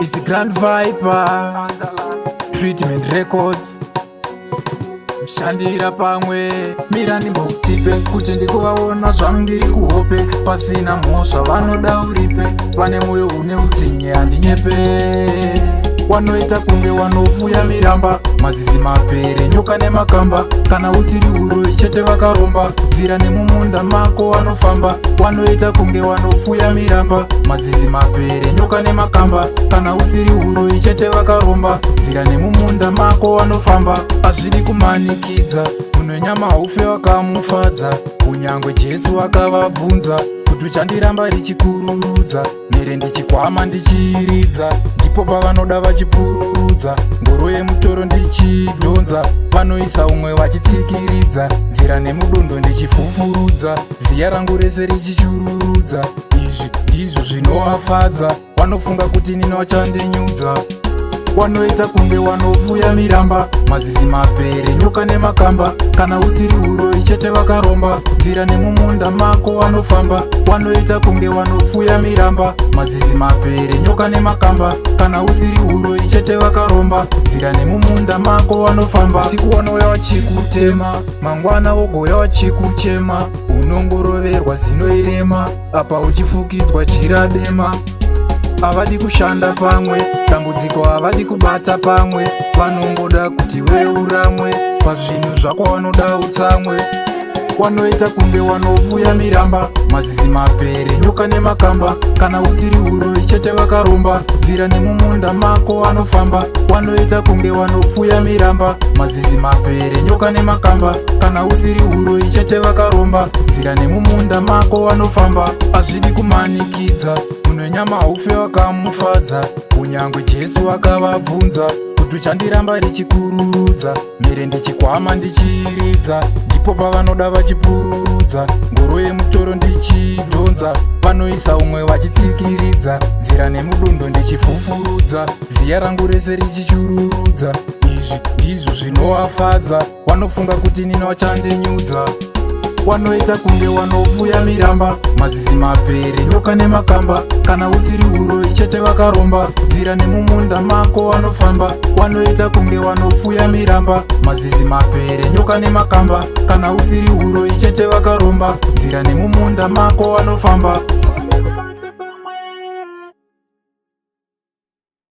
It's Grand Viper Treatment Records. Mushandira Pamwe mirani mbokutipe kuti ndikuvaona zvangu ndiri kuhope pasina mhosva vanoda uripe vane moyo une utsinye handinyepe wanoita kunge wanopfuya miramba mazizi mapere nyoka nemakamba kana usiri uroi chete vakaromba dzira nemumunda mako wanofamba wanoita kunge wanopfuya miramba mazizi mapere nyoka nemakamba kana usiri uroi chete vakaromba dzira nemumunda mako wanofamba hazvidi kumanikidza munhu nyama haufe wakamufadza kunyangwe Jesu akavabvunza kuti uchandiramba richikururudza mere ndichikwama ndichiridza ndipo pavanoda vachipururudza ngoro yemutoro ndichidhonza vanoisa umwe vachitsikiridza nzira nemudondo ndichifufurudza ziya rangu rese richichururudza izvi ndizvo zvinovafadza vanofunga kuti nini vachandinyudza wanoita kunge wanopfuya miramba mazizi mapere nyoka nemakamba kana usiri uroi chete vakaromba nzira nemumunda mako wanofamba wanoita kunge wanopfuya miramba mazizi mapere nyoka nemakamba kana usiri uroi chete vakaromba nzira nemumunda mako wanofamba siku wanouya wachikutema mangwana wogoya wachikuchema unongoroverwa zinoirema apa uchifukidzwa jira dema havadi kushanda pamwe dambudziko havadi kubata pamwe vanongoda kuti veuramwe pazvinhu zvako vanoda utsamwe wanoita kunge wanopfuya miramba mazizi mapere nyoka nemakamba kana usiri uroi chete vakaromba nzira nemumunda mako wanofamba wanoita kunge wanopfuya miramba mazizi mapere nyoka nemakamba kana usiri uroi chete vakaromba nzira nemumunda mako wanofamba hazvidi kumanikidza munhu nyama haufe wakamufadza kunyangwe Jesu akavabvunza kuti uchandiramba richikururudza mere ndichikwama ndichiridza ndipo pavanoda vachipururudza ngoro yemutoro ndichidhonza vanoisa umwe vachitsikiridza nzira nemudondo ndichifufurudza ziya rangu rese richichururudza izvi ndizvo zvinovafadza vanofunga kuti nini vachandinyudza wanoita kunge wanopfuya miramba mazizi mapere nyoka nemakamba kana usiri uroi chete vakaromba nzira nemumunda mako wanofamba wanoita kunge wanopfuya miramba mazizi mapere nyoka nemakamba kana usiri uroi chete vakaromba nzira nemumunda mako wanofamba